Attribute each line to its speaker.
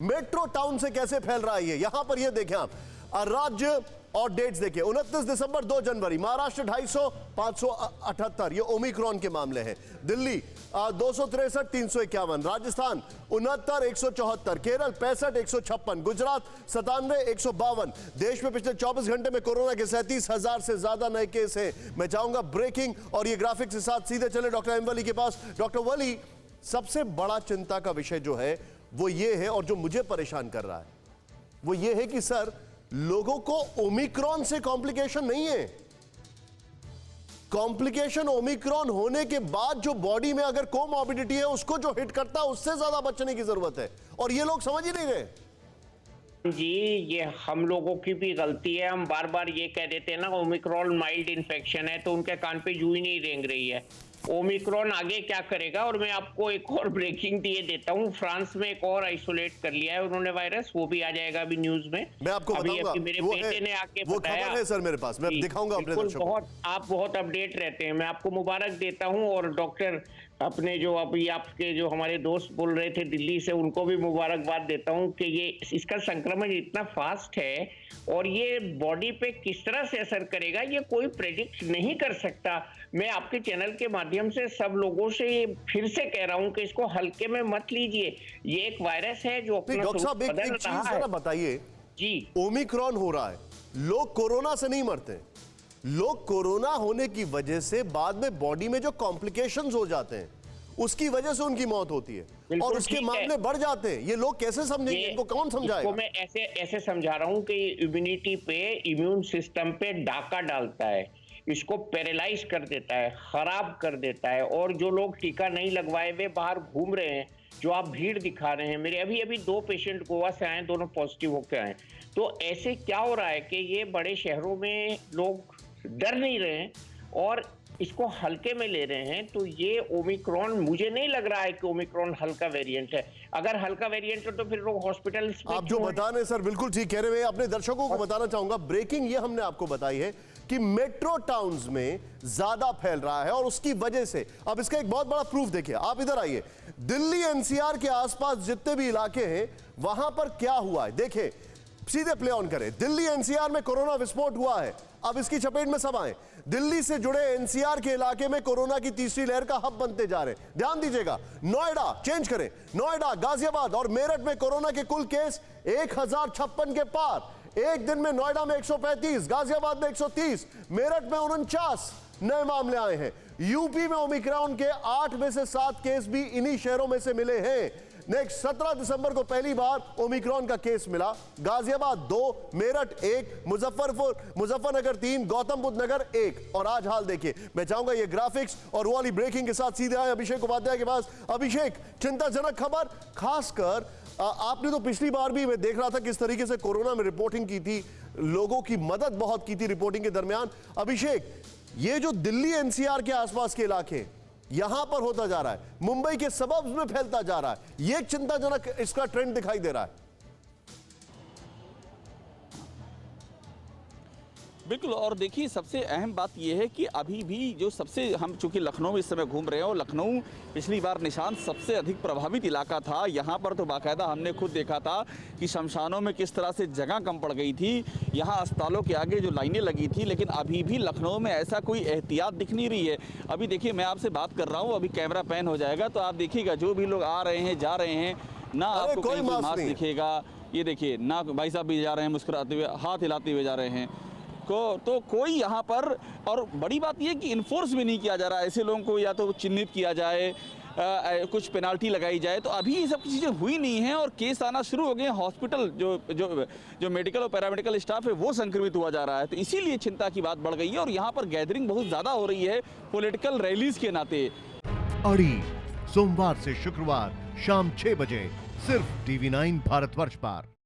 Speaker 1: Metro town से कैसे फैल रहा है ये? यहां पर ये देखें आप, राज्य और डेट्स देखिए, 29 दिसंबर 2 जनवरी महाराष्ट्र 250, 578 ये ओमिक्रॉन के मामले हैं। दिल्ली 263, 351, राजस्थान 69, 174, केरल 65, 156, गुजरात 97, 152। देश में पिछले 24 घंटे में कोरोना के 37,000 से ज्यादा नए केस हैं। मैं चाहूंगा ब्रेकिंग और ये ग्राफिक्स के साथ सीधे चले डॉक्टर एम वली के पास। डॉक्टर वली, सबसे बड़ा चिंता का विषय जो है वो ये है, और जो मुझे परेशान कर रहा है वो ये है कि सर, लोगों को ओमिक्रॉन से कॉम्प्लिकेशन नहीं है। कॉम्प्लिकेशन ओमिक्रॉन होने के बाद जो बॉडी में अगर कोमॉर्बिडिटी है उसको जो हिट करता है उससे ज्यादा बचने की जरूरत है, और ये लोग समझ ही नहीं रहे।
Speaker 2: जी, ये हम लोगों की भी गलती है। हम बार बार ये कह देते हैं ना ओमिक्रॉन माइल्ड इन्फेक्शन है, तो उनके कान पे जू ही नहीं रेंग रही है। ओमिक्रॉन आगे क्या करेगा? और मैं आपको एक और ब्रेकिंग दिए देता हूँ। फ्रांस में एक और आइसोलेट कर लिया है उन्होंने वायरस, वो भी आ जाएगा अभी न्यूज में।
Speaker 1: मैं आपको बताऊंगा,
Speaker 2: मेरे बेटे ने आके
Speaker 1: वो
Speaker 2: बताया।
Speaker 1: खबर है सर मेरे पास, मैं दिखाऊंगा अपने दर्शकों को।
Speaker 2: आप बहुत अपडेट रहते हैं, मैं आपको मुबारक देता हूँ। और डॉक्टर अपने जो अभी आपके जो हमारे दोस्त बोल रहे थे दिल्ली से, उनको भी मुबारकबाद देता हूँ कि ये इसका संक्रमण इतना फास्ट है और ये बॉडी पे किस तरह से असर करेगा ये कोई प्रेडिक्ट नहीं कर सकता। मैं आपके चैनल के माध्यम से सब लोगों से फिर से कह रहा हूँ कि इसको हल्के में मत लीजिए। ये एक वायरस है जो अपना
Speaker 1: डॉक्टर साहब एक चीज जरा बताइए
Speaker 2: जी।
Speaker 1: ओमिक्रॉन हो रहा है, लोग कोरोना से नहीं मरते, लोग कोरोना होने की वजह से बाद में बॉडी में जो कॉम्प्लिकेशंस हो जाते हैं उसकी वजह से उनकी मौत होती है और उसके मामले बढ़ जाते हैं। ये लोग कैसे समझेंगे? इनको कौन समझाएगा?
Speaker 2: मैं ऐसे समझा रहा हूं कि इम्यूनिटी पे, इम्यून सिस्टम पे डाका डालता है, इसको पैरालाइज कर देता है, खराब कर देता है। और जो लोग टीका नहीं लगवाए हुए बाहर घूम रहे हैं, जो आप भीड़ दिखा रहे हैं, मेरे अभी 2 पेशेंट गोवा से आए, दोनों पॉजिटिव होकर आए। तो ऐसे क्या हो रहा है कि ये बड़े शहरों में लोग डर नहीं रहे हैं और इसको हल्के में ले रहे हैं। तो ये ओमिक्रॉन, मुझे नहीं लग रहा है कि ओमिक्रॉन हल्का वेरिएंट है। अगर हल्का वेरिएंट है तो फिर लोग हॉस्पिटल में
Speaker 1: आप जो बता रहे हैं सर बिल्कुल ठीक कह रहे हैं। अपने दर्शकों को बताना चाहूंगा, ब्रेकिंग ये हमने आपको बताई है कि मेट्रो टाउन्स में ज्यादा फैल रहा है और उसकी वजह से अब इसका एक बहुत बड़ा प्रूफ देखिए। आप इधर आइए, दिल्ली एनसीआर के आसपास जितने भी इलाके हैं वहां पर क्या हुआ है देखिए, सीधे प्ले ऑन करें। दिल्ली एनसीआर में कोरोना विस्फोट हुआ है, अब इसकी चपेट में सब आए। दिल्ली से जुड़े एनसीआर के इलाके में कोरोना की तीसरी लहर का हब बनते जा रहे हैं। ध्यान दीजिएगा, नोएडा, चेंज करें, नोएडा, गाजियाबाद और मेरठ में कोरोना के कुल केस 1056 के पार। एक दिन में नोएडा में 135, गाजियाबाद में 130, मेरठ में 49 नए मामले आए हैं। यूपी में ओमिक्रॉन के 8 में से 7 केस भी इन्हीं शहरों में से मिले हैं। नेक्स्ट 17 दिसंबर को पहली बार ओमिक्रॉन का केस मिला। गाजियाबाद 2, मेरठ 1, मुजफ्फरनगर 3, गौतम बुद्ध नगर 1। और आज हाल देखिए। मैं चाहूंगा ये ग्राफिक्स और वो वाली ब्रेकिंग के साथ सीधे आए अभिषेक उपाध्याय के पास। अभिषेक, चिंताजनक खबर, खासकर आपने तो पिछली बार भी मैं देख रहा था किस तरीके से कोरोना में रिपोर्टिंग की थी, लोगों की मदद बहुत की थी रिपोर्टिंग के दरमियान। अभिषेक, ये जो दिल्ली एनसीआर के आसपास के इलाके यहां पर होता जा रहा है, मुंबई के सबब्स में फैलता जा रहा है, ये चिंताजनक इसका ट्रेंड दिखाई दे रहा है।
Speaker 3: बिल्कुल। और देखिए, सबसे अहम बात यह है कि अभी भी जो सबसे, हम चूंकि लखनऊ में इस समय घूम रहे हैं और लखनऊ पिछली बार निशान सबसे अधिक प्रभावित इलाका था। यहाँ पर तो बाकायदा हमने खुद देखा था कि शमशानों में किस तरह से जगह कम पड़ गई थी, यहाँ अस्पतालों के आगे जो लाइनें लगी थी। लेकिन अभी भी लखनऊ में ऐसा कोई एहतियात दिख नहीं रही है। अभी देखिए, मैं आपसे बात कर रहा हूँ, अभी कैमरा पैन हो जाएगा तो आप देखिएगा जो भी लोग आ रहे हैं, जा रहे हैं, ना आपको कोई मास्क दिखेगा। ये देखिए ना, भाई साहब भी जा रहे हैं मुस्कुराते हुए, हाथ हिलाते हुए जा रहे हैं तो कोई यहाँ पर। और बड़ी बात यह कि इन्फोर्स भी नहीं किया जा रहा है, ऐसे लोगों को या तो चिन्हित किया जाए, कुछ पेनाल्टी लगाई जाए, तो अभी ये सब चीज़ें हुई नहीं हैं और केस आना शुरू हो गए। हॉस्पिटल जो मेडिकल और पैरामेडिकल स्टाफ है वो संक्रमित हुआ जा रहा है, तो इसीलिए चिंता की बात बढ़ गई है। और यहाँ पर गैदरिंग बहुत ज़्यादा हो रही है पॉलिटिकल रैलीज के नाते।
Speaker 1: अड़ी सोमवार से शुक्रवार शाम 6 बजे सिर्फ TV9 भारतवर्ष पर।